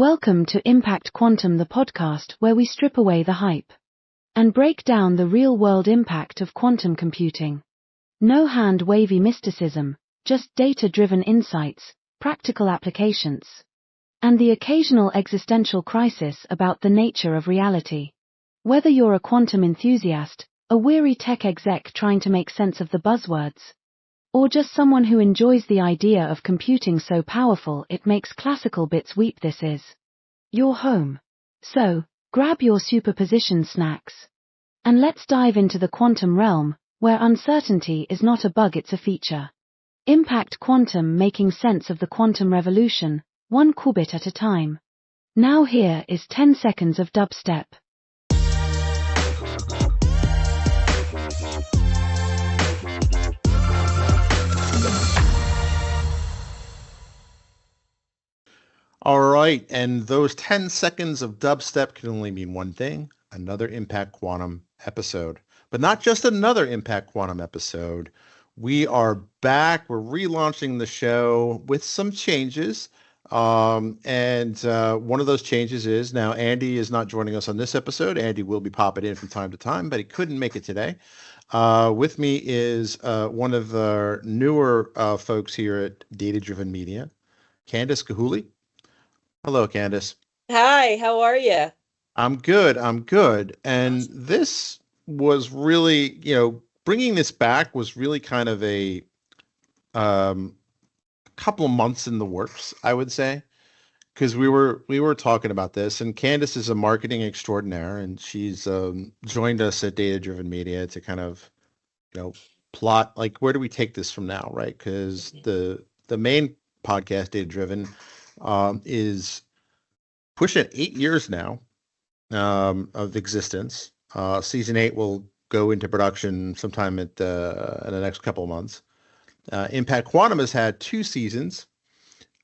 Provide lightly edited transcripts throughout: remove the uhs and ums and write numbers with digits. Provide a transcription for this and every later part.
Welcome to Impact Quantum, the podcast where we strip away the hype and break down the real-world impact of quantum computing. No hand-wavy mysticism, just data-driven insights, practical applications, and the occasional existential crisis about the nature of reality. Whether you're a quantum enthusiast, a weary tech exec trying to make sense of the buzzwords, or just someone who enjoys the idea of computing so powerful it makes classical bits weep, this is your home. So, grab your superposition snacks and let's dive into the quantum realm, where uncertainty is not a bug, it's a feature. Impact Quantum, making sense of the quantum revolution, one qubit at a time. Now here is 10 seconds of dubstep. All right, and those 10 seconds of dubstep can only mean one thing: another Impact Quantum episode. But not just another Impact Quantum episode. We are back. We're relaunching the show with some changes. One of those changes is now Andy is not joining us on this episode. Andy will be popping in from time to time, but he couldn't make it today. With me is one of the newer folks here at Data Driven Media, Candace Gillhoolley. Hello, Candace. Hi, how are you? I'm good. And this was really, bringing this back was really kind of a couple of months in the works, I would say, because we were talking about this. And Candace is a marketing extraordinaire, and she's joined us at Data Driven Media to kind of, plot like where do we take this from now, right? Because the main podcast, Data Driven, is pushing 8 years now of existence. Season 8 will go into production sometime in the next couple of months. Impact Quantum has had 2 seasons,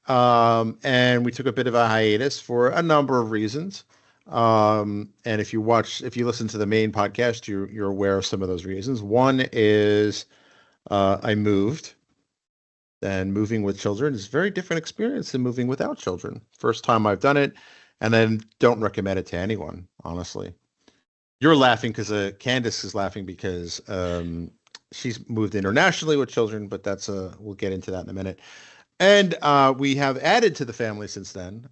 and we took a bit of a hiatus for a number of reasons. And if you listen to the main podcast, you're aware of some of those reasons. One is I moved. And moving with children is a very different experience than moving without children. First time I've done it, and then don't recommend it to anyone, honestly. You're laughing because Candace is laughing because she's moved internationally with children, but we'll get into that in a minute. And we have added to the family since then.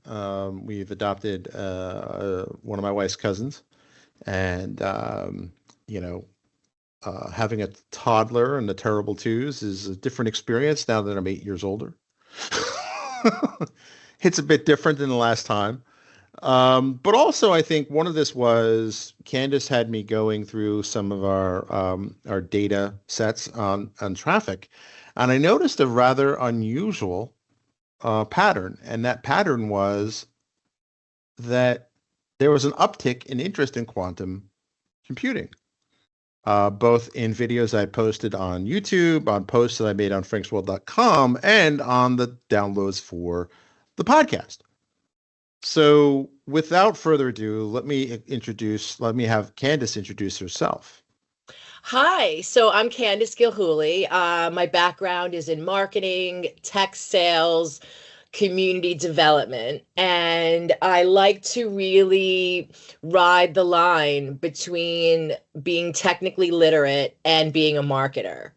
We've adopted one of my wife's cousins, and having a toddler and the terrible twos is a different experience now that I'm 8 years older. It's a bit different than the last time. But also I think one of this was Candace had me going through some of our data sets on traffic. And I noticed a rather unusual pattern. And that pattern was that there was an uptick in interest in quantum computing. Both in videos I posted on YouTube, on posts that I made on franksworld.com, and on the downloads for the podcast. So without further ado, let me have Candace introduce herself. Hi, so I'm Candace Gillhoolley. My background is in marketing, tech sales, community development, and I like to really ride the line between being technically literate and being a marketer.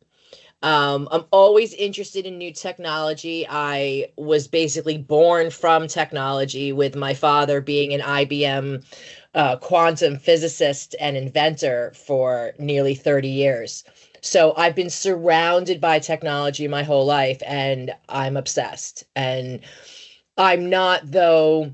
I'm always interested in new technology. I was basically born from technology, with my father being an IBM quantum physicist and inventor for nearly 30 years. So I've been surrounded by technology my whole life, and I'm obsessed. And I'm not, though,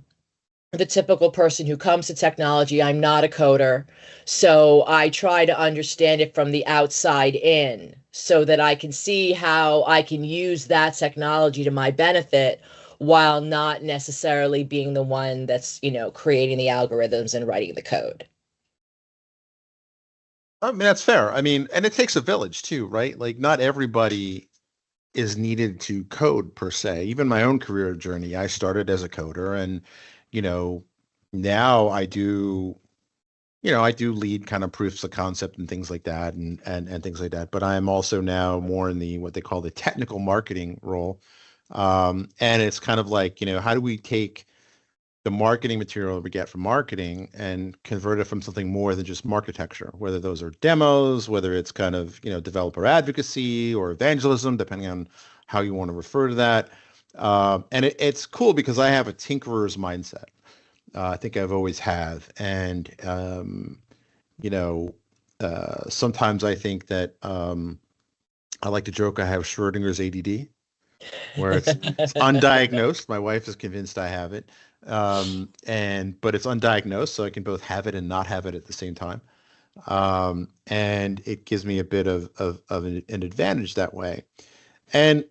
the typical person who comes to technology. I'm not a coder. So I try to understand it from the outside in so that I can see how I can use that technology to my benefit while not necessarily being the one that's, creating the algorithms and writing the code. I mean, that's fair. I mean, and it takes a village too, right? Like not everybody is needed to code per se. Even my own career journey, I started as a coder, and, now I do lead kind of proofs of concept and things like that and things like that. But I am also now more in what they call the technical marketing role. And it's kind of like, how do we take the marketing material we get from marketing and convert it from something more than just architecture, whether those are demos, whether it's kind of, developer advocacy or evangelism, depending on how you want to refer to that. And it's cool because I have a tinkerer's mindset. I think I've always have. And, sometimes I think that I like to joke I have Schrodinger's ADD, where it's undiagnosed. My wife is convinced I have it. But it's undiagnosed, so I can both have it and not have it at the same time. And it gives me a bit of an advantage that way. And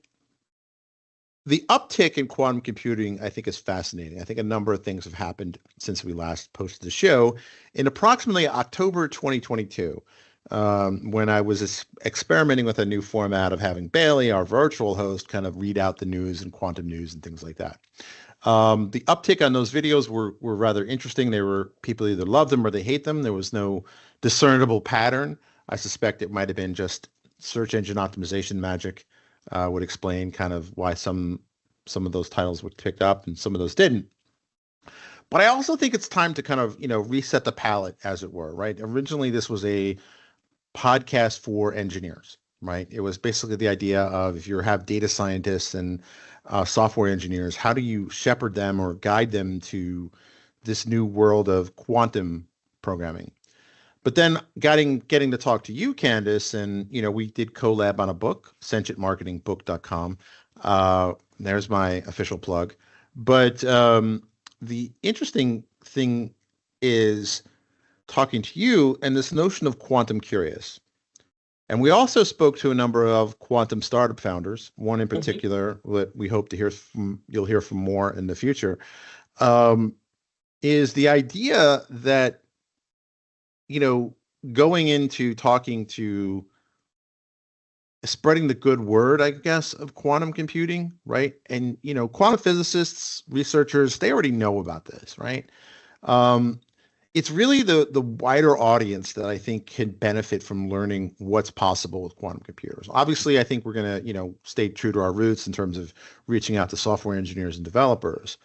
the uptick in quantum computing, I think, is fascinating. I think a number of things have happened since we last posted the show. In approximately October 2022, when I was experimenting with a new format of having Bailey, our virtual host, kind of read out the news and quantum news and things like that. The uptick on those videos were rather interesting. People either loved them or they hate them. There was no discernible pattern. I suspect it might have been just search engine optimization magic. Would explain kind of why some of those titles were picked up and some of those didn't. But I also think it's time to kind of, reset the palette, as it were, right? Originally, this was a podcast for engineers, right? It was basically the idea of if you have data scientists and software engineers, how do you shepherd them or guide them to this new world of quantum programming? But then getting to talk to you, Candace, and we did collab on a book, sentientmarketingbook.com. There's my official plug. But the interesting thing is talking to you and this notion of quantum curious. And we also spoke to a number of quantum startup founders, one in particular that we hope to hear from, you'll hear from more in the future, is the idea that going into talking to spreading the good word, I guess, of quantum computing, right? And, quantum physicists, researchers, they already know about this, right? It's really the wider audience that I think can benefit from learning what's possible with quantum computers. Obviously, I think we're going to, stay true to our roots in terms of reaching out to software engineers and developers.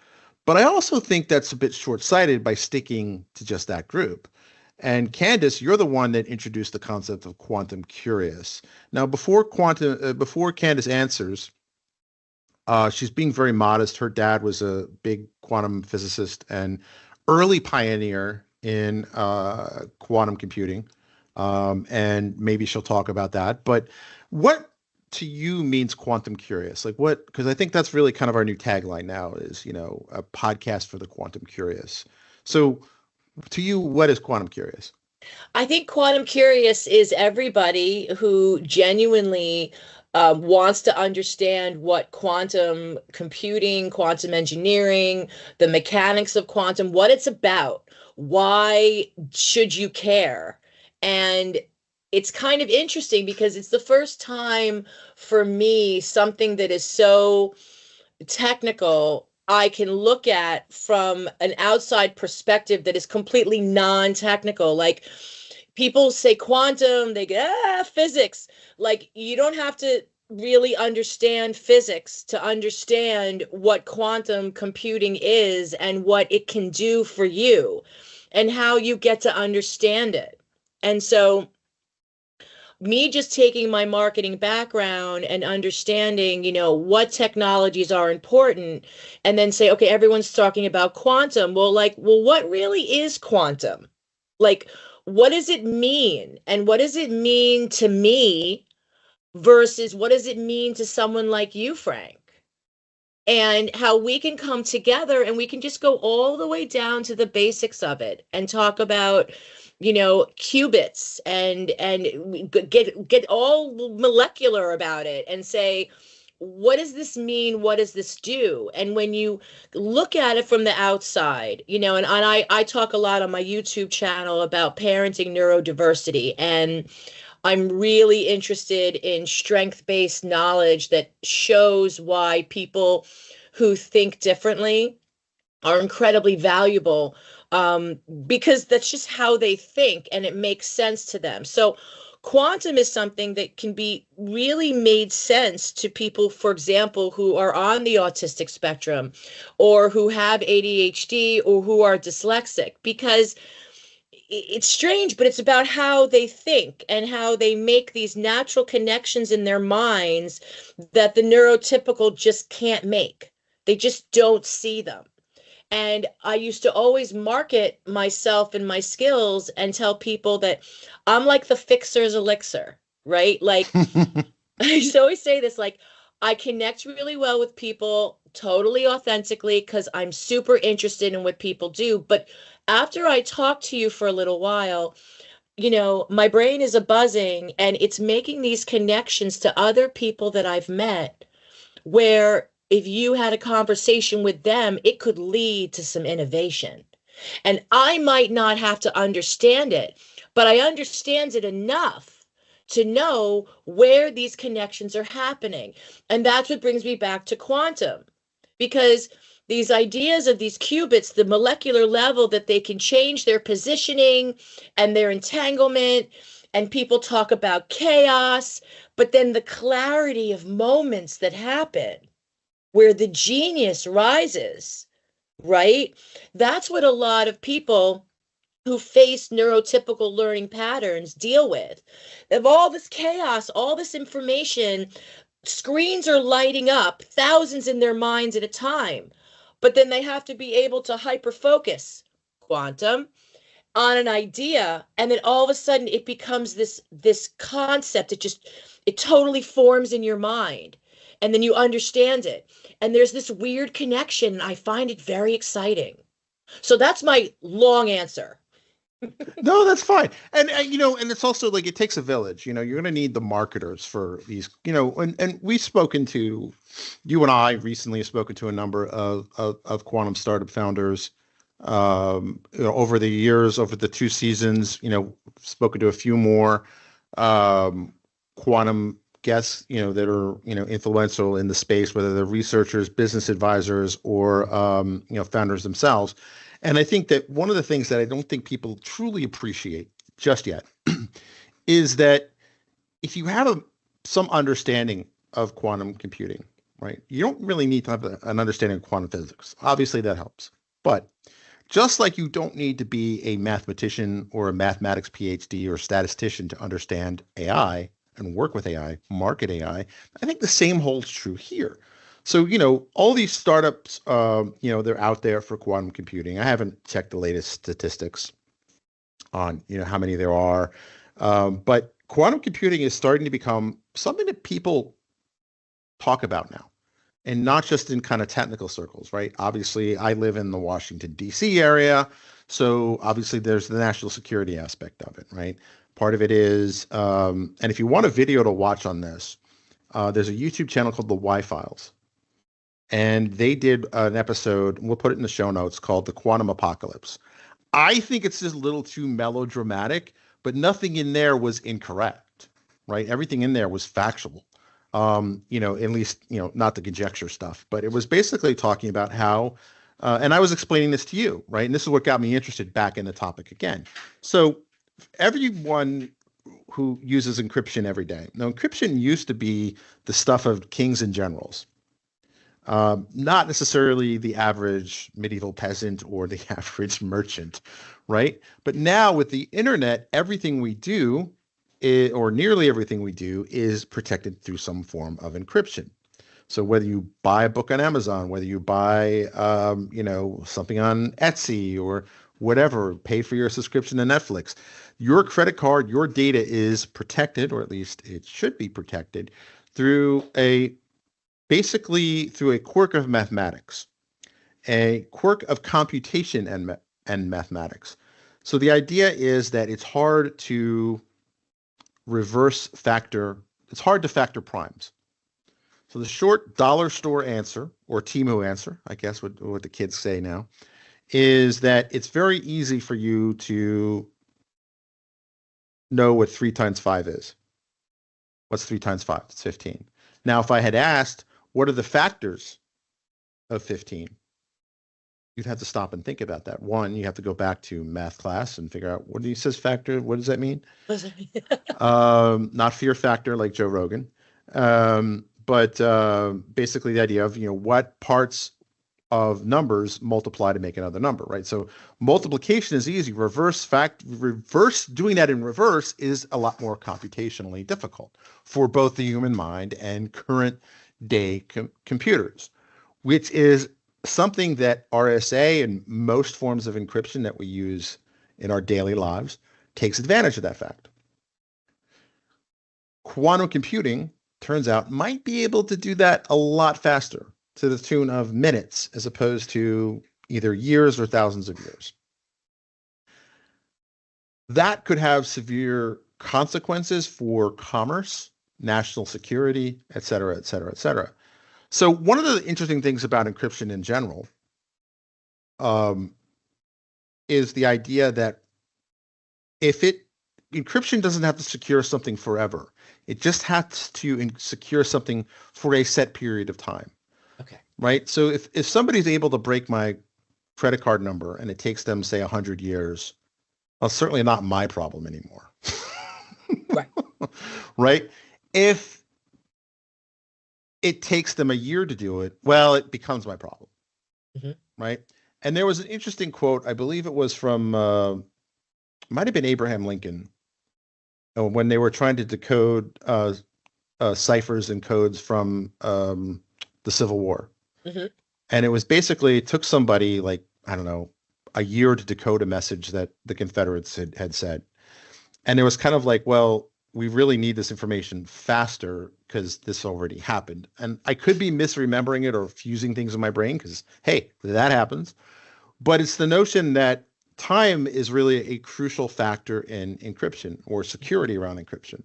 But I also think that's a bit short-sighted by sticking to just that group. And Candace, you're the one that introduced the concept of quantum curious. Now, before Candace answers, she's being very modest. Her dad was a big quantum physicist and early pioneer in quantum computing, and maybe she'll talk about that. But what to you means quantum curious? Like what? Because I think that's really kind of our new tagline now is a podcast for the quantum curious. So, to you, what is quantum curious? I think quantum curious is everybody who genuinely wants to understand what quantum computing, quantum engineering, the mechanics of quantum, what it's about. Why should you care? And it's kind of interesting because it's the first time for me, something that is so technical I can look at from an outside perspective that is completely non-technical. Like people say quantum, they go, physics. Like you don't have to really understand physics to understand what quantum computing is and what it can do for you and how you get to understand it. And so me just taking my marketing background and understanding, what technologies are important and then say, okay, everyone's talking about quantum. Well, what really is quantum? Like, what does it mean? And what does it mean to me versus what does it mean to someone like you, Frank? And how we can come together and we can just go all the way down to the basics of it and talk about qubits and get all molecular about it and say, what does this mean? What does this do? And when you look at it from the outside, and I talk a lot on my YouTube channel about parenting neurodiversity, and I'm really interested in strength-based knowledge that shows why people who think differently are incredibly valuable, because that's just how they think and it makes sense to them. So quantum is something that can be really made sense to people, for example, who are on the autistic spectrum or who have ADHD or who are dyslexic, because it's strange, but it's about how they think and how they make these natural connections in their minds that the neurotypical just can't make. They just don't see them. And I used to always market myself and my skills and tell people that I'm like the fixer's elixir, right? Like, I used to always say this, like, I connect really well with people totally authentically because I'm super interested in what people do. But after I talk to you for a little while, my brain is a buzzing and it's making these connections to other people that I've met where if you had a conversation with them, it could lead to some innovation. And I might not have to understand it, but I understand it enough to know where these connections are happening. And that's what brings me back to quantum, because these ideas of these qubits, the molecular level that they can change their positioning and their entanglement, and people talk about chaos, but then the clarity of moments that happen where the genius rises, right? That's what a lot of people who face neurotypical learning patterns deal with. Of all this chaos, all this information, screens are lighting up, thousands in their minds at a time, but then they have to be able to hyper focus quantum on an idea, and then all of a sudden it becomes this concept. It totally forms in your mind, and then you understand it, and there's this weird connection, and I find it very exciting. So that's my long answer. No, that's fine. And and it's also like it takes a village. You're going to need the marketers for these. And we've spoken to you and I recently have spoken to a number of quantum startup founders. Over the years, over the 2 seasons, spoken to a few more quantum guests, that are influential in the space, whether they're researchers, business advisors, or founders themselves. And I think that one of the things that I don't think people truly appreciate just yet is that if you have some understanding of quantum computing, right, you don't really need to have an understanding of quantum physics. Obviously, that helps. But just like you don't need to be a mathematician or a mathematics PhD or statistician to understand AI and work with AI, market AI, I think the same holds true here. So, all these startups, they're out there for quantum computing. I haven't checked the latest statistics on, how many there are. But quantum computing is starting to become something that people talk about now, and not just in kind of technical circles, right? Obviously, I live in the Washington, D.C. area. So obviously there's the national security aspect of it, right? Part of it is, and if you want a video to watch on this, there's a YouTube channel called The Y-Files. And they did an episode, we'll put it in the show notes, called The Quantum Apocalypse. I think it's just a little too melodramatic, but nothing in there was incorrect, right? Everything in there was factual. At least, not the conjecture stuff, but it was basically talking about how, and I was explaining this to you, right? And this is what got me interested back in the topic again. So everyone who uses encryption every day. Now, encryption used to be the stuff of kings and generals. Not necessarily the average medieval peasant or the average merchant, right? But now with the internet, everything we do, or nearly everything we do, is protected through some form of encryption. So whether you buy a book on Amazon, whether you buy, something on Etsy or whatever, pay for your subscription to Netflix, your credit card, your data is protected, or at least it should be protected, basically through a quirk of mathematics, a quirk of computation and mathematics. So the idea is that it's hard to it's hard to factor primes. So the short dollar store answer, or Timu answer, I guess what the kids say now, is that it's very easy for you to know what 3 times 5 is. What's 3 times 5? It's 15. Now, if I had asked, what are the factors of 15? you'd have to stop and think about that. One, you have to go back to math class and figure out what he says factor. What does that mean? Not fear factor like Joe Rogan, but basically the idea of what parts of numbers multiply to make another number, right? So multiplication is easy. Reverse doing that in reverse is a lot more computationally difficult for both the human mind and current day computers, which is something that RSA and most forms of encryption that we use in our daily lives takes advantage of that fact. Quantum computing, turns out, might be able to do that a lot faster, to the tune of minutes, as opposed to either years or thousands of years. That could have severe consequences for commerce, national security, et cetera, et cetera, et cetera. So one of the interesting things about encryption in general is the idea that encryption doesn't have to secure something forever. It just has to secure something for a set period of time. Okay. Right? So if somebody's able to break my credit card number and it takes them, say, 100 years, well, certainly not my problem anymore. Right. Right? If it takes them a year to do it, well, it becomes my problem. Mm-hmm. Right? And there was an interesting quote, I believe it was from, might have been Abraham Lincoln, when they were trying to decode ciphers and codes from the Civil War. Mm-hmm. And it was basically, it took somebody like, I don't know, a year to decode a message that the Confederates had said. And it was kind of like, well, we really need this information faster because this already happened. And I could be misremembering it or fusing things in my brain because, hey, that happens. But it's the notion that time is really a crucial factor in encryption or security around encryption.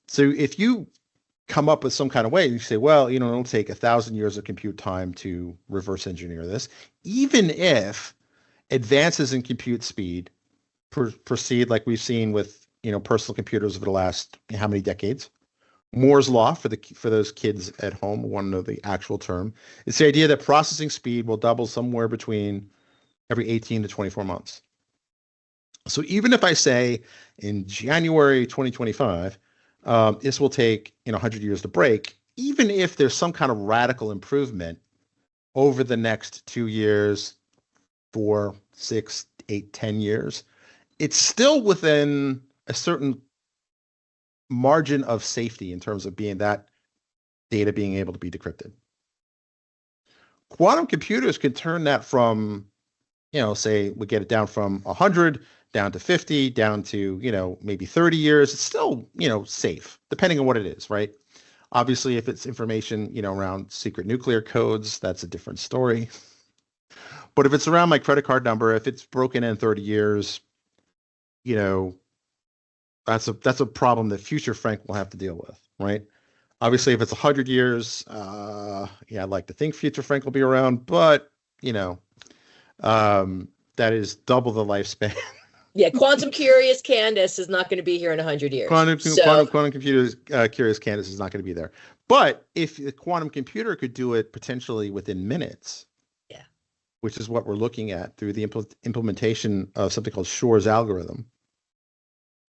So if you come up with some kind of way, you say, well, it'll take 1,000 years of compute time to reverse engineer this, even if advances in compute speed proceed like we've seen with personal computers over the last how many decades. Moore's law, for those kids at home who want to know the actual term, it's the idea that processing speed will double somewhere between every 18 to 24 months. So even if I say in January 2025, this will take 100 years to break, even if there's some kind of radical improvement over the next 2 years, 4, 6, 8, 10 years, it's still within a certain margin of safety in terms of that data being able to be decrypted. Quantum computers can turn that from, say we get it down from 100 down to 50, down to, maybe 30 years. It's still, safe, depending on what it is, right? Obviously, if it's information, around secret nuclear codes, that's a different story. But if it's around my credit card number, if it's broken in 30 years, that's a problem that future Frank will have to deal with, right? Obviously, if it's 100 years, I'd like to think future Frank will be around, but, that is double the lifespan. Yeah, quantum curious Candace is not going to be here in 100 years. Quantum computers curious Candace is not going to be there. But if a quantum computer could do it potentially within minutes, yeah, which is what we're looking at through the implementation of something called Shor's algorithm.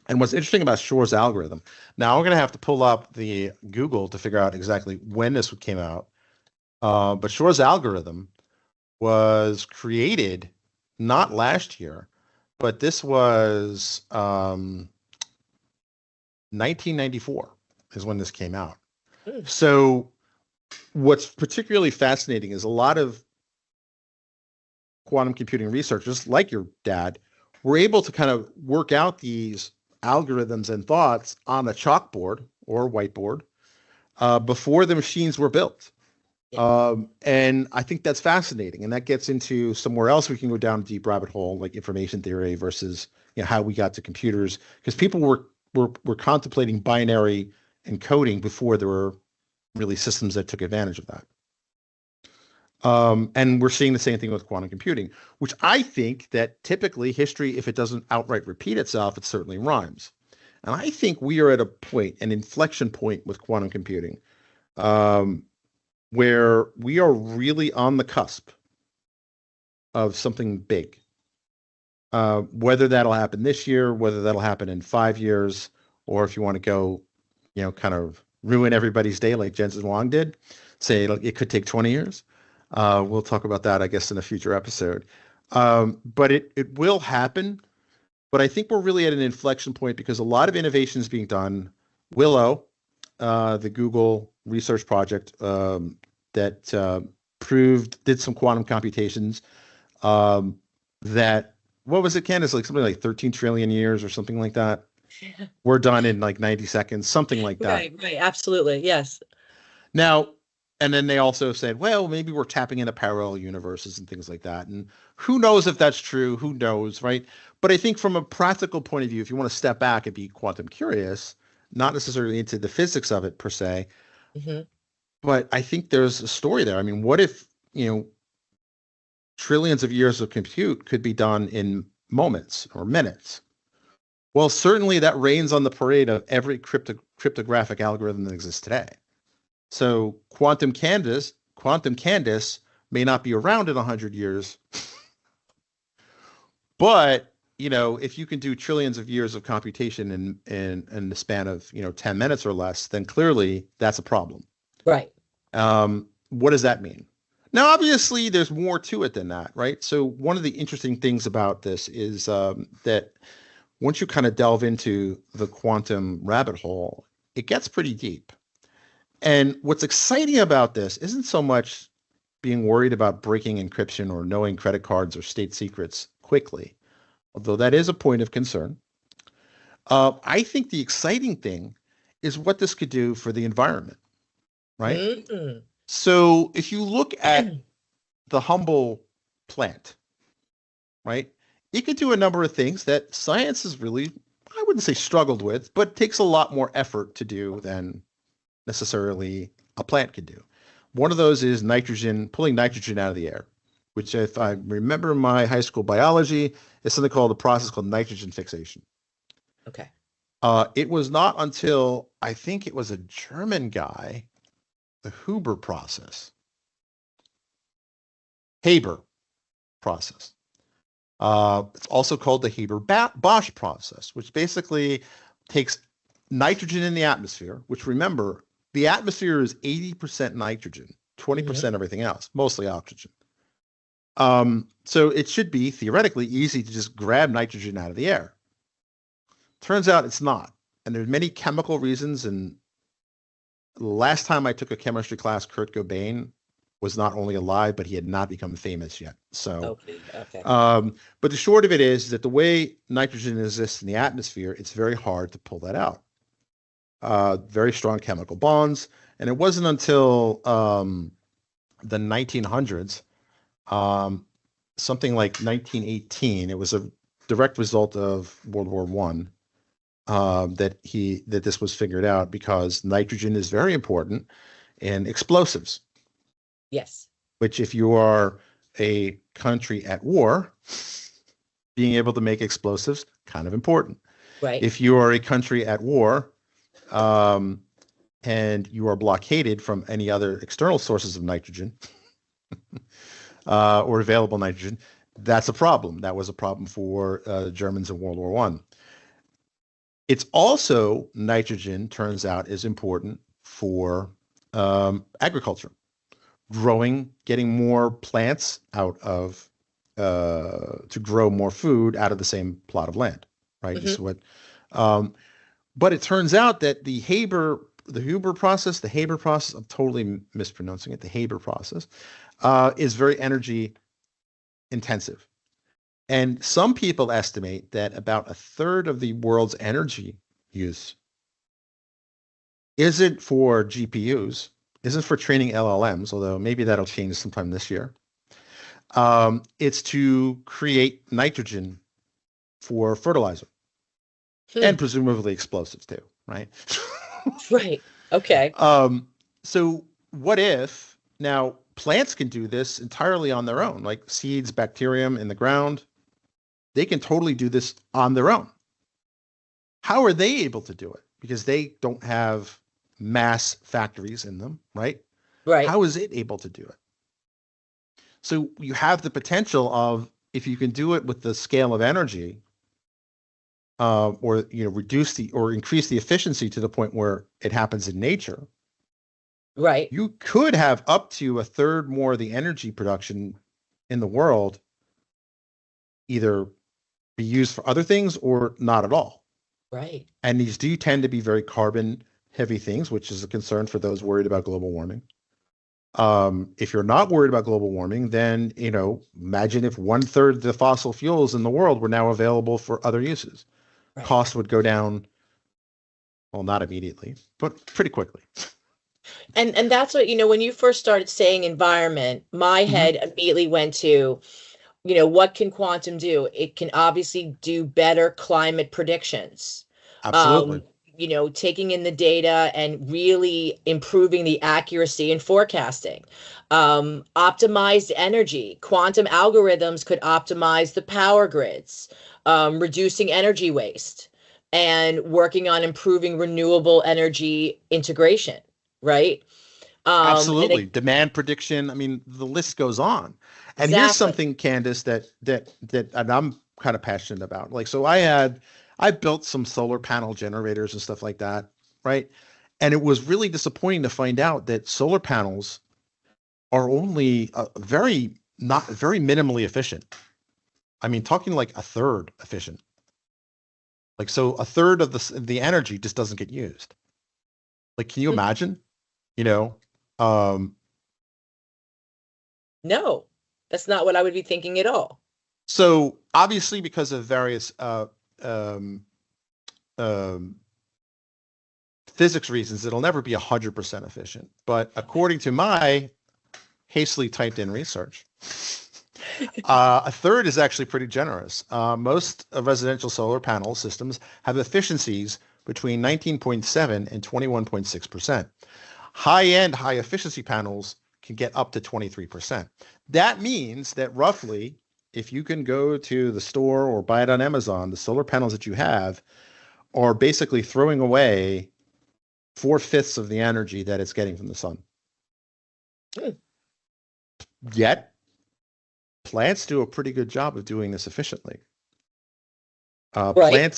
And what's interesting about Shor's algorithm, now we're going to have to pull up the Google to figure out exactly when this came out. But Shor's algorithm was created not last year, but this was 1994 is when this came out. So what's particularly fascinating is a lot of quantum computing researchers, like your dad, were able to kind of work out these algorithms and thoughts on a chalkboard or whiteboard before the machines were built. Yeah. And I think that's fascinating. And that gets into somewhere else we can go down a deep rabbit hole, like information theory versus how we got to computers, because people were contemplating binary encoding before there were really systems that took advantage of that. And we're seeing the same thing with quantum computing, which I think that typically history, if it doesn't outright repeat itself, it certainly rhymes. And I think we are at a point, an inflection point with quantum computing, where we are really on the cusp of something big. Whether that'll happen this year, whether that'll happen in 5 years, or if you want to go, kind of ruin everybody's day like Jensen Huang did, say it could take 20 years. We'll talk about that, I guess, in a future episode. But it will happen. But I think we're really at an inflection point because a lot of innovation is being done. Willow, the Google research project that did some quantum computations that, what was it, Candace? Like something like 13 trillion years or something like that. We're done in like 90 seconds, something like that. Right, absolutely, yes. Now, and then they also said, well, maybe we're tapping into parallel universes and things like that. And who knows if that's true? Who knows, right? But I think from a practical point of view, if you want to step back and be quantum curious, not necessarily into the physics of it per se, but I think there's a story there. I mean, what if, trillions of years of compute could be done in moments or minutes? Well, certainly that rains on the parade of every cryptographic algorithm that exists today. So quantum Candace may not be around in 100 years, but if you can do trillions of years of computation in the span of 10 minutes or less, then clearly that's a problem. Right. What does that mean? Now, obviously, there's more to it than that, right? So one of the interesting things about this is that once you kind of delve into the quantum rabbit hole, it gets pretty deep. And what's exciting about this isn't so much being worried about breaking encryption or knowing credit cards or state secrets quickly, although that is a point of concern. I think the exciting thing is what this could do for the environment, right? Mm-hmm. So if you look at the humble plant, right, it could do a number of things that science has really, I wouldn't say struggled with, but takes a lot more effort to do than necessarily a plant could do. One of those is pulling nitrogen out of the air, which, if I remember my high school biology, is something called a process called nitrogen fixation. Okay. It was not until, I think it was a German guy, the Haber process. It's also called the Haber-Bosch process, which basically takes nitrogen in the atmosphere, which, remember, the atmosphere is 80% nitrogen, 20% everything else, mostly oxygen. So it should be theoretically easy to just grab nitrogen out of the air. Turns out it's not. And there's many chemical reasons. And the last time I took a chemistry class, Kurt Cobain was not only alive, but he had not become famous yet. So, okay. But the short of it is that the way nitrogen exists in the atmosphere, it's very hard to pull that out. Very strong chemical bonds. And it wasn't until the 1900s, something like 1918, it was a direct result of World War I, that this was figured out, because nitrogen is very important in explosives. Yes. Which, if you are a country at war, being able to make explosives, kind of important. Right. If you are a country at war, and you are blockaded from any other external sources of nitrogen, or available nitrogen, that's a problem. That was a problem for the Germans in World War I. It's also, nitrogen, turns out, is important for agriculture. Getting more plants out of, to grow more food out of the same plot of land, right? This is what, but it turns out that the Haber process, I'm totally mispronouncing it, the Haber process, is very energy intensive. And some people estimate that about a third of the world's energy use isn't for GPUs, isn't for training LLMs, although maybe that'll change sometime this year. It's to create nitrogen for fertilizer and presumably explosives too, right? Right. Okay. So what if now plants can do this entirely on their own, like seeds, bacterium in the ground? They can totally do this on their own. How are they able to do it? Because they don't have mass factories in them, right? Right. How is it able to do it? So you have the potential of, if you can do it with the scale of energy, or reduce or increase the efficiency to the point where it happens in nature, Right. you could have up to a third more of the energy production in the world either be used for other things or not at all. Right. And these do tend to be very carbon heavy things, which is a concern for those worried about global warming. If you're not worried about global warming, then, imagine if 1/3 of the fossil fuels in the world were now available for other uses. Right. Cost would go down, well, not immediately, but pretty quickly. And that's what, when you first started saying environment, my head immediately went to, what can quantum do? It can obviously do better climate predictions. Absolutely. Taking in the data and really improving the accuracy in forecasting. Optimized energy. Quantum algorithms could optimize the power grids, reducing energy waste, and working on improving renewable energy integration, right? Absolutely. Demand prediction. I mean, the list goes on. And here's Exactly. something, Candace, that and I'm kind of passionate about. Like, so I built some solar panel generators and stuff like that, right? And it was really disappointing to find out that solar panels are only not very minimally efficient. I mean, talking like a third efficient. Like, so a third of the energy just doesn't get used. Like, can you imagine? Um, No, that's not what I would be thinking at all. So obviously, because of various um, um, physics reasons, it'll never be 100% efficient. But according to my hastily typed in research, a third is actually pretty generous. Most residential solar panel systems have efficiencies between 19.7 and 21.6%. High-end, high-efficiency panels can get up to 23%. That means that roughly, if you can go to the store or buy it on Amazon, the solar panels that you have are basically throwing away 4/5 of the energy that it's getting from the sun. Yet, plants do a pretty good job of doing this efficiently. Right.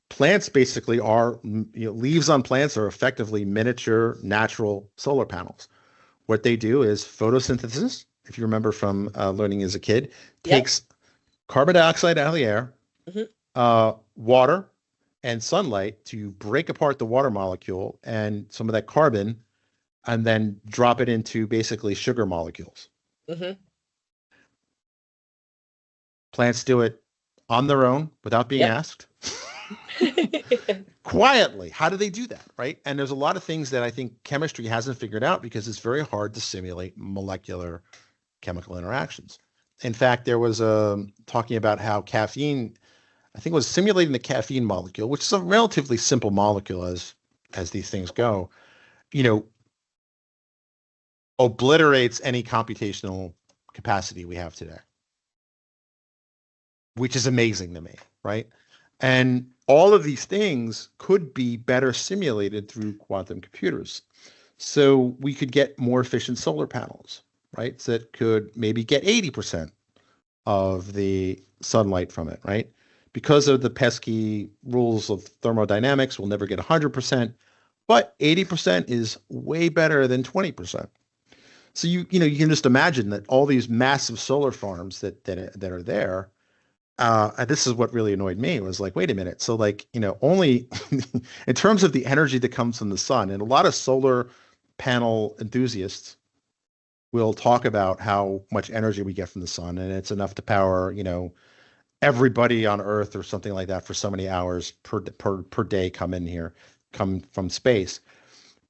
Plants basically are, leaves on plants are effectively miniature natural solar panels. What they do is photosynthesis, if you remember from learning as a kid, takes carbon dioxide out of the air, water, and sunlight to break apart the water molecule and some of that carbon, and then drop it into basically sugar molecules. Plants do it on their own without being asked. Quietly. How do they do that, right? And there's a lot of things that I think chemistry hasn't figured out because it's very hard to simulate molecular chemical interactions. In fact, there was talking about how caffeine, I think it was simulating the caffeine molecule, which is a relatively simple molecule as these things go, obliterates any computational capacity we have today, which is amazing to me, right? And all of these things could be better simulated through quantum computers. So we could get more efficient solar panels, right? That could maybe get 80% of the sunlight from it, right? Because of the pesky rules of thermodynamics, we'll never get 100%, but 80% is way better than 20%. So you can just imagine that all these massive solar farms that are there. And this is what really annoyed me, was like, wait a minute. So only in terms of the energy that comes from the sun, and a lot of solar panel enthusiasts will talk about how much energy we get from the sun, and it's enough to power, everybody on Earth or something like that for so many hours per day come from space.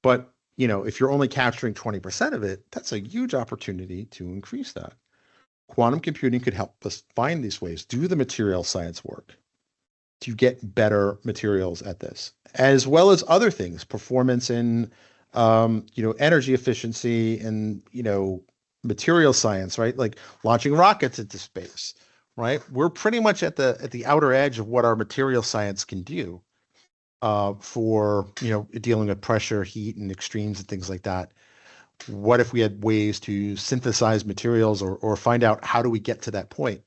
But, if you're only capturing 20% of it, that's a huge opportunity to increase that. Quantum computing could help us find these ways, do the material science work to get better materials at this, as well as other things, performance in, energy efficiency and, material science, right? Like launching rockets into space, right? We're pretty much at the outer edge of what our material science can do for, dealing with pressure, heat, and extremes and things like that. What if we had ways to synthesize materials or find out how do we get to that point?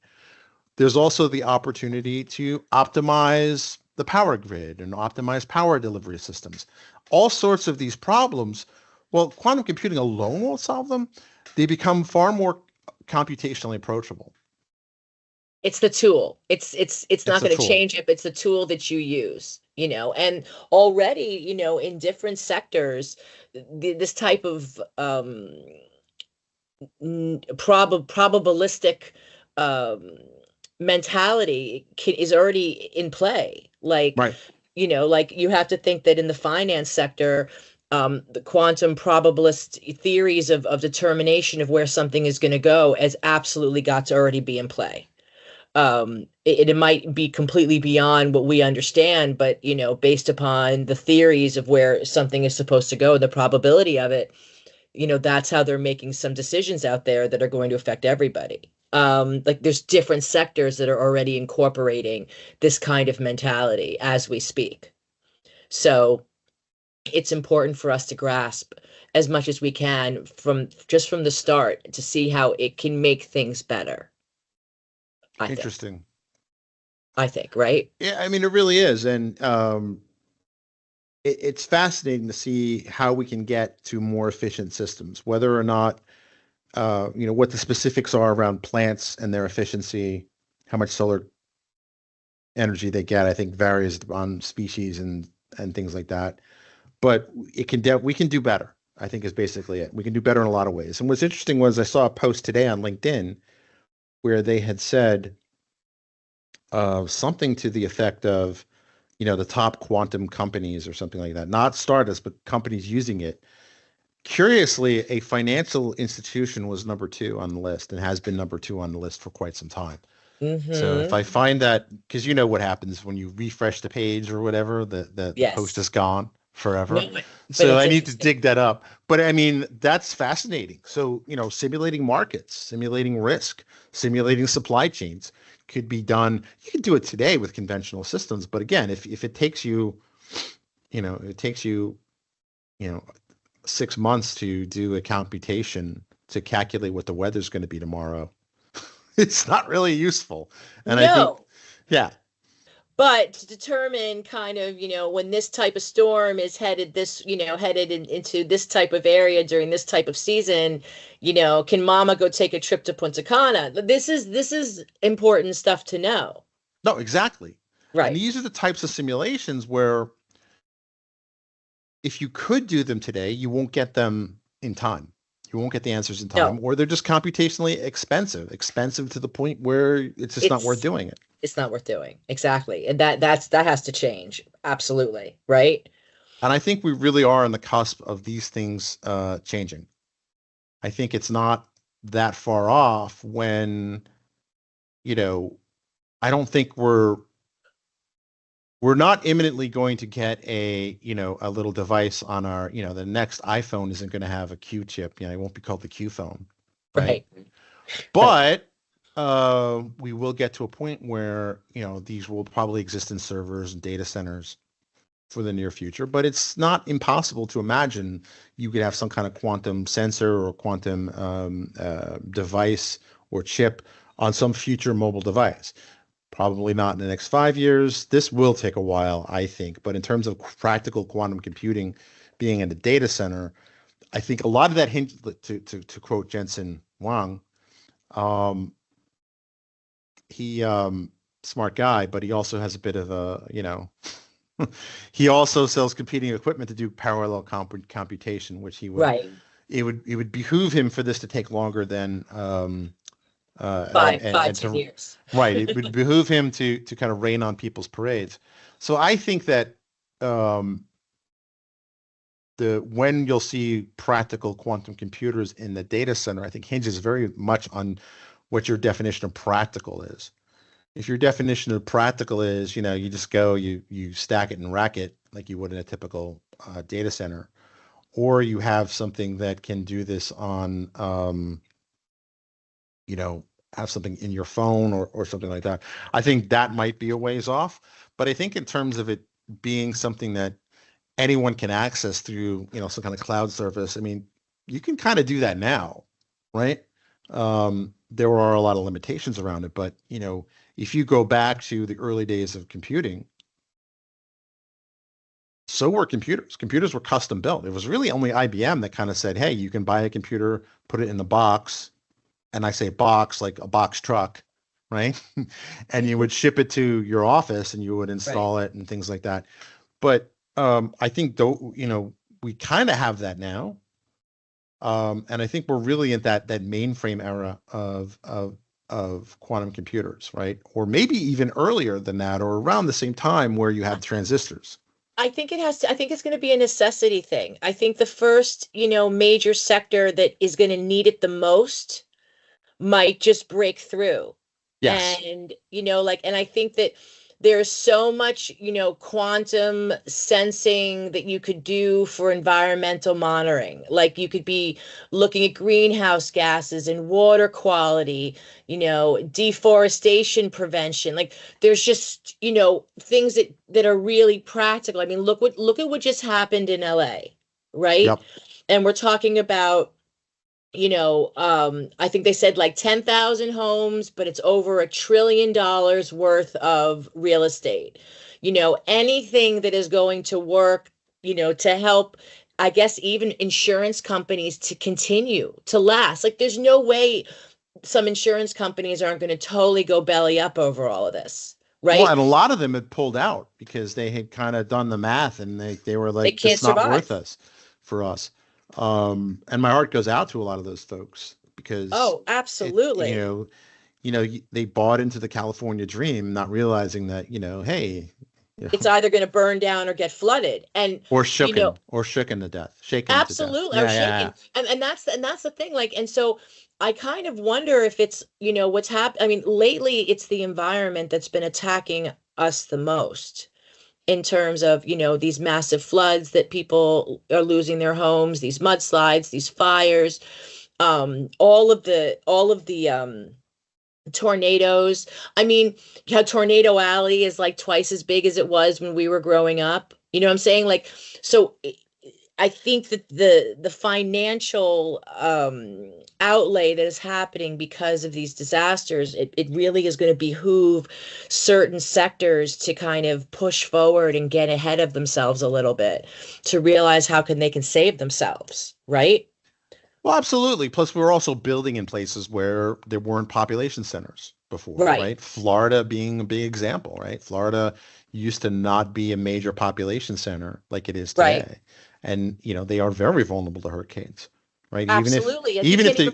There's also the opportunity to optimize the power grid and optimize power delivery systems. All sorts of these problems, well, quantum computing alone won't solve them. They become far more computationally approachable. It's the tool. It's not It's a going to tool. change it, but it's the tool that you use, and already, in different sectors, this type of probabilistic um, mentality is already in play. Like, Right. like you have to think that in the finance sector, the quantum probabilist theories of determination of where something is going to go has absolutely got to already be in play. It might be completely beyond what we understand, but based upon the theories of where something is supposed to go, the probability of it, that's how they're making some decisions out there that are going to affect everybody. Like there's different sectors that are already incorporating this kind of mentality as we speak. So it's important for us to grasp as much as we can from the start to see how it can make things better. Interesting. I think, right? Yeah, I mean, it really is. And it's fascinating to see how we can get to more efficient systems, whether or not, what the specifics are around plants and their efficiency, how much solar energy they get, I think varies on species and things like that. But we can do better, I think is basically it. We can do better in a lot of ways. And what's interesting was I saw a post today on LinkedIn where they had said something to the effect of, the top quantum companies or something like that, not startups, but companies using it. Curiously, a financial institution was number 2 on the list and has been number 2 on the list for quite some time. So if I find that, because you know what happens when you refresh the page or whatever, the Yes. post is gone forever. No, but So it's I need to dig that up. But I mean, that's fascinating. So, simulating markets, simulating risk, simulating supply chains could be done. You can do it today with conventional systems. But again, if it takes you, it takes you, 6 months to do a computation to calculate what the weather's going to be tomorrow, it's not really useful. And I think, No. yeah, But to determine kind of, when this type of storm is headed into this type of area during this type of season, can mama go take a trip to Punta Cana? This is important stuff to know. no, exactly. And Right. these are the types of simulations where if you could do them today, you won't get them in time. You won't get the answers in time, No. or they're just computationally expensive to the point where it's just not worth doing it. It's not worth doing. Exactly. And that has to change. Absolutely. Right. And I think we really are on the cusp of these things changing. I think it's not that far off when, I don't think we're not imminently going to get a little device on our, the next iPhone isn't going to have a Q chip. It won't be called the Q phone. Right. But we will get to a point where, these will probably exist in servers and data centers for the near future. But it's not impossible to imagine you could have some kind of quantum sensor or quantum device or chip on some future mobile device. Probably not in the next 5 years. This will take a while, I think. But in terms of practical quantum computing being in the data center, I think a lot of that hinges, to quote Jensen Huang, he smart guy, but he also has a bit of a, he also sells competing equipment to do parallel computation, which he would, Right. It would behoove him for this to take longer than 10 years. Right. It would behoove him to kind of rain on people's parades. So I think that when you'll see practical quantum computers in the data center, I think hinges very much on what your definition of practical is. If your definition of practical is, you just go, you stack it and rack it like you would in a typical data center, or you have something that can do this on, have something in your phone or something like that. I think that might be a ways off. But I think in terms of it being something that anyone can access through, some kind of cloud service, I mean, you can kind of do that now, right? There are a lot of limitations around it, but if you go back to the early days of computing, so were computers. Computers were custom built. It was really only IBM that kind of said, hey, you can buy a computer, put it in the box, and I say box like a box truck, right? And you would ship it to your office and you would install it and things like that. But I think we kind of have that now. And I think we're really in that mainframe era of quantum computers, right? Or maybe even earlier than that, or around the same time where you had transistors. I think I think it's going to be a necessity thing. I think the first, major sector that is going to need it the most might just break through. Yes. And, and I think that there's so much, quantum sensing that you could do for environmental monitoring. Like you could be looking at greenhouse gases and water quality, deforestation prevention. Like there's just, things that are really practical. I mean, look at what just happened in LA, right? Yep. And we're talking about I think they said like 10,000 homes, but it's over $1 trillion worth of real estate. Anything that is going to work, to help, I guess, even insurance companies to continue to last. Like there's no way some insurance companies aren't going to totally go belly up over all of this. Right. Well, and a lot of them had pulled out because they had kind of done the math and they were like, it's not worth us for us. And my heart goes out to a lot of those folks because absolutely. They bought into the California dream, not realizing that, hey, it's either going to burn down or get flooded or shaken to death. Absolutely. Or shaken. And that's the thing. Like, and so I kind of wonder if it's, what's happened. I mean, lately it's the environment that's been attacking us the most. In terms of, these massive floods that people are losing their homes, these mudslides, these fires, all of the tornadoes. I mean, how Tornado Alley is like twice as big as it was when we were growing up. You know what I'm saying? Like, so I think that the financial outlay that is happening because of these disasters, it really is going to behoove certain sectors to kind of push forward and get ahead of themselves a little bit to realize how they can save themselves, right? Well, absolutely. Plus, we're also building in places where there weren't population centers before, right? Florida being a big example, right? Florida used to not be a major population center like it is today. Right. And, they are very vulnerable to hurricanes, right? Absolutely. Even if go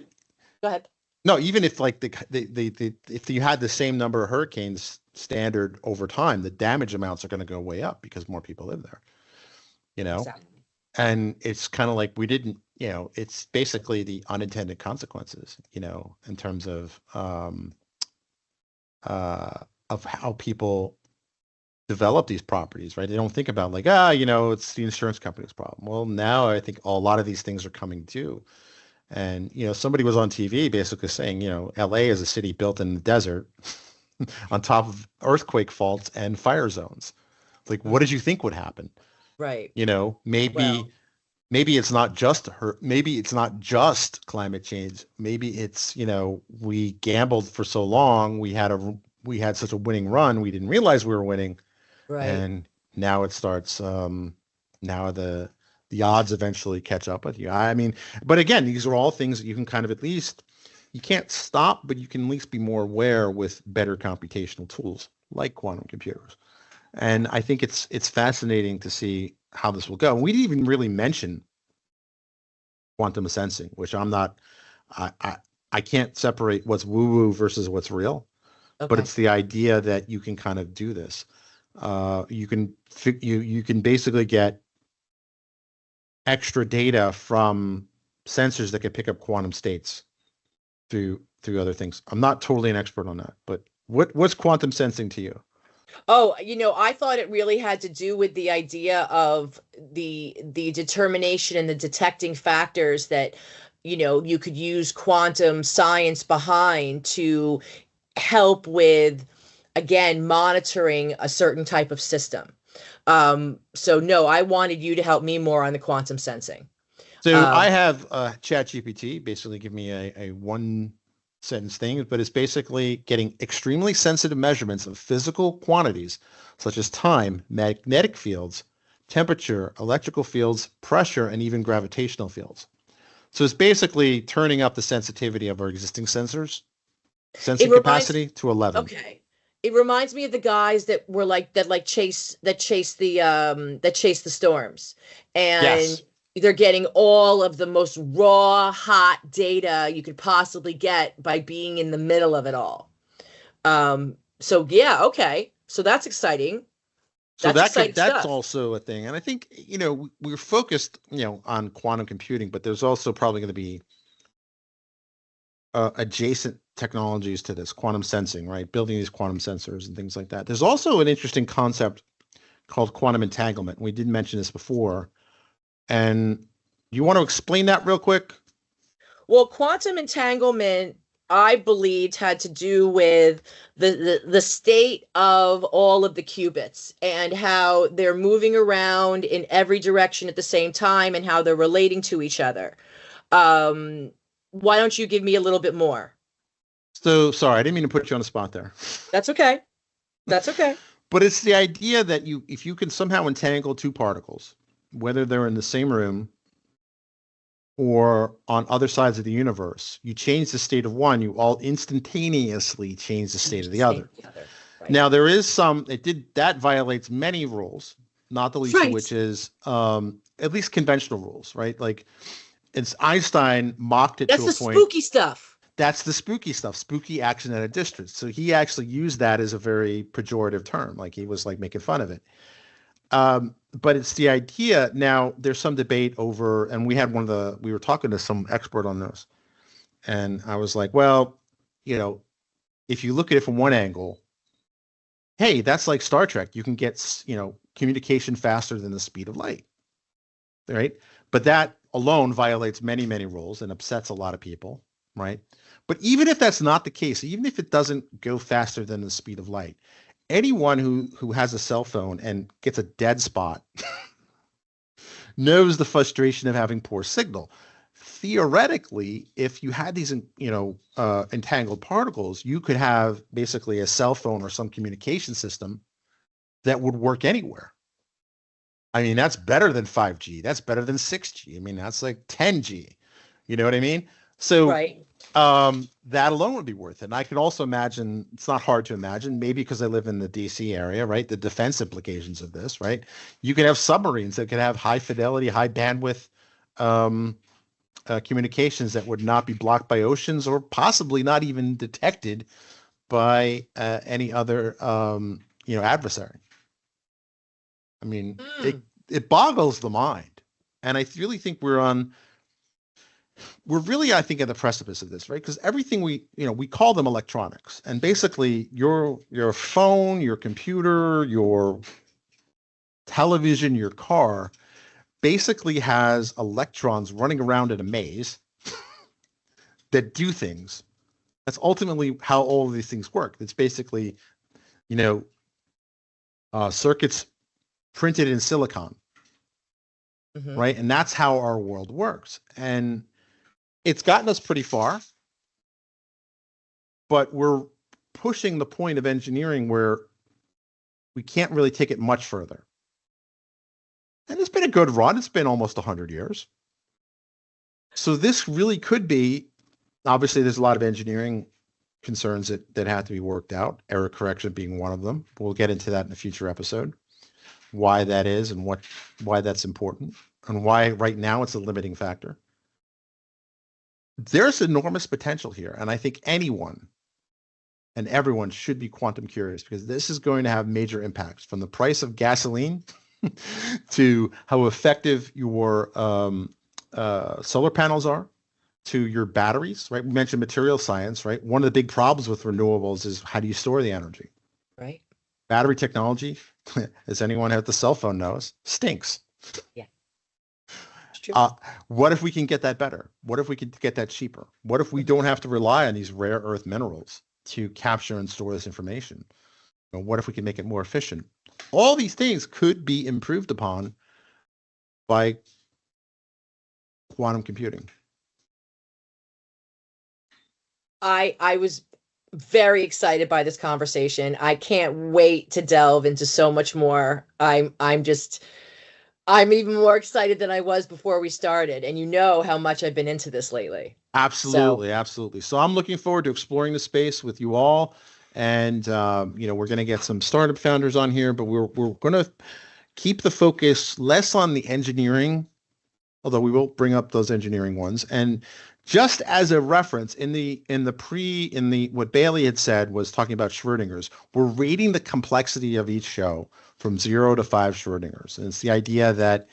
ahead. No, even if like if you had the same number of hurricanes standard over time, the damage amounts are going to go way up because more people live there, Exactly. And it's kind of like we didn't, it's basically the unintended consequences, in terms of how people develop these properties, right? They don't think about like, it's the insurance company's problem. Well, now I think a lot of these things are coming due. And, somebody was on TV basically saying, LA is a city built in the desert on top of earthquake faults and fire zones. Like, what did you think would happen? Right. Maybe it's not just maybe it's not just climate change. Maybe it's, we gambled for so long. We had such a winning run. We didn't realize we were winning. Right. And now it starts, now the odds eventually catch up with you. I mean, but again, these are all things that you can kind of you can't stop, but you can at least be more aware with better computational tools like quantum computers. And I think it's fascinating to see how this will go. And we didn't even really mention quantum sensing, which I can't separate what's woo-woo versus what's real. Okay. But it's the idea that you can kind of do this. You can basically get extra data from sensors that can pick up quantum states through other things. I'm not totally an expert on that, but what's quantum sensing to you? Oh, I thought it really had to do with the idea of the determination and the detecting factors that, you could use quantum science behind to help with, again, monitoring a certain type of system. So no, I wanted you to help me more on the quantum sensing. So I have ChatGPT basically give me a one sentence thing, but it's basically getting extremely sensitive measurements of physical quantities such as time, magnetic fields, temperature, electrical fields, pressure, and even gravitational fields. So it's basically turning up the sensitivity of our existing sensors, sensing capacity to 11. Okay. It reminds me of the guys that were chase the storms. And Yes. they're getting all of the most raw, hot data you could possibly get by being in the middle of it all. So yeah, okay. So that's exciting. So That's exciting that's stuff. also a thing. And I think, we're focused, on quantum computing, but there's also probably going to be adjacent technologies to this, quantum sensing, right? Building these quantum sensors and things like that. There's also an interesting concept called quantum entanglement. We did mention this before. And you want to explain that real quick? Well, quantum entanglement, I believed, had to do with the state of all of the qubits and how they're moving around in every direction at the same time and how they're relating to each other. Why don't you give me a little bit more? So sorry, I didn't mean to put you on the spot there. That's okay. That's okay. But it's the idea that if you can somehow entangle two particles, whether they're in the same room or on other sides of the universe, you change the state of one, you all instantaneously change the state of the other. Right. Now there is that violates many rules, not the least of which is at least conventional rules, right? Like it's Einstein mocked it to a point. That's the spooky stuff. That's the spooky stuff, spooky action at a distance. So he actually used that as a very pejorative term, like he was like making fun of it. But it's the idea. Now there's some debate over, and we were talking to some expert on this, and I was like, well, if you look at it from one angle, hey, that's like Star Trek. You can get, communication faster than the speed of light, right? But that alone violates many, many rules and upsets a lot of people, right? But even if that's not the case, even if it doesn't go faster than the speed of light, anyone who has a cell phone and gets a dead spot knows the frustration of having poor signal. Theoretically, if you had these, entangled particles, you could have basically a cell phone or some communication system that would work anywhere. I mean, that's better than 5G. That's better than 6G. I mean, that's like 10G. You know what I mean? So right. That alone would be worth it. And I can also imagine, it's not hard to imagine, maybe because I live in the DC area, right? The defense implications of this, right? You can have submarines that can have high fidelity, high bandwidth communications that would not be blocked by oceans or possibly not even detected by any other, adversary. I mean, it boggles the mind. And I really think we're really, I think, at the precipice of this, right? Because everything we call them electronics, and basically your phone, your computer, your television, your car, basically has electrons running around in a maze that do things. That's ultimately how all of these things work. It's basically, circuits printed in silicon, right? And that's how our world works. And it's gotten us pretty far, but we're pushing the point of engineering where we can't really take it much further. And it's been a good run. It's been almost 100 years. So this really could be, obviously there's a lot of engineering concerns that have to be worked out, error correction being one of them. We'll get into that in a future episode, why that is and why that's important and why right now it's a limiting factor. There's enormous potential here. And I think anyone and everyone should be quantum curious because this is going to have major impacts from the price of gasoline to how effective your solar panels are, to your batteries, right? We mentioned material science, right? One of the big problems with renewables is how do you store the energy? Right. Battery technology, as anyone at the cell phone knows, stinks. Yeah. What if we can get that better? What if we could get that cheaper? What if we don't have to rely on these rare earth minerals to capture and store this information? What if we can make it more efficient? All these things could be improved upon by quantum computing? I was very excited by this conversation. I can't wait to delve into so much more. I'm even more excited than I was before we started, and you know how much I've been into this lately. So Absolutely, absolutely. So I'm looking forward to exploring the space with you all, and we're going to get some startup founders on here, but we're going to keep the focus less on the engineering, although we will bring up those engineering ones. And just as a reference, what Bailey had said was talking about Schrodinger's. We're rating the complexity of each show from 0 to 5 Schrodinger's, and it's the idea that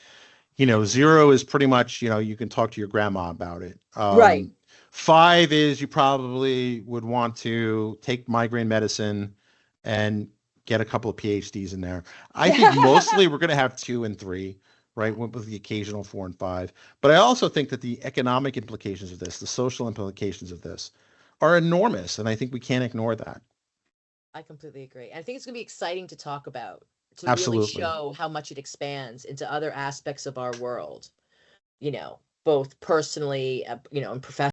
0 is pretty much, you can talk to your grandma about it. right. 5 is you probably would want to take migraine medicine and get a couple of PhDs in there. I think mostly we're going to have 2 and 3, right? With the occasional 4 and 5. But I also think that the economic implications of this, the social implications of this are enormous. And I think we can't ignore that. I completely agree. And I think it's going to be exciting to talk about, to really Absolutely. show how much it expands into other aspects of our world, both personally, and professionally.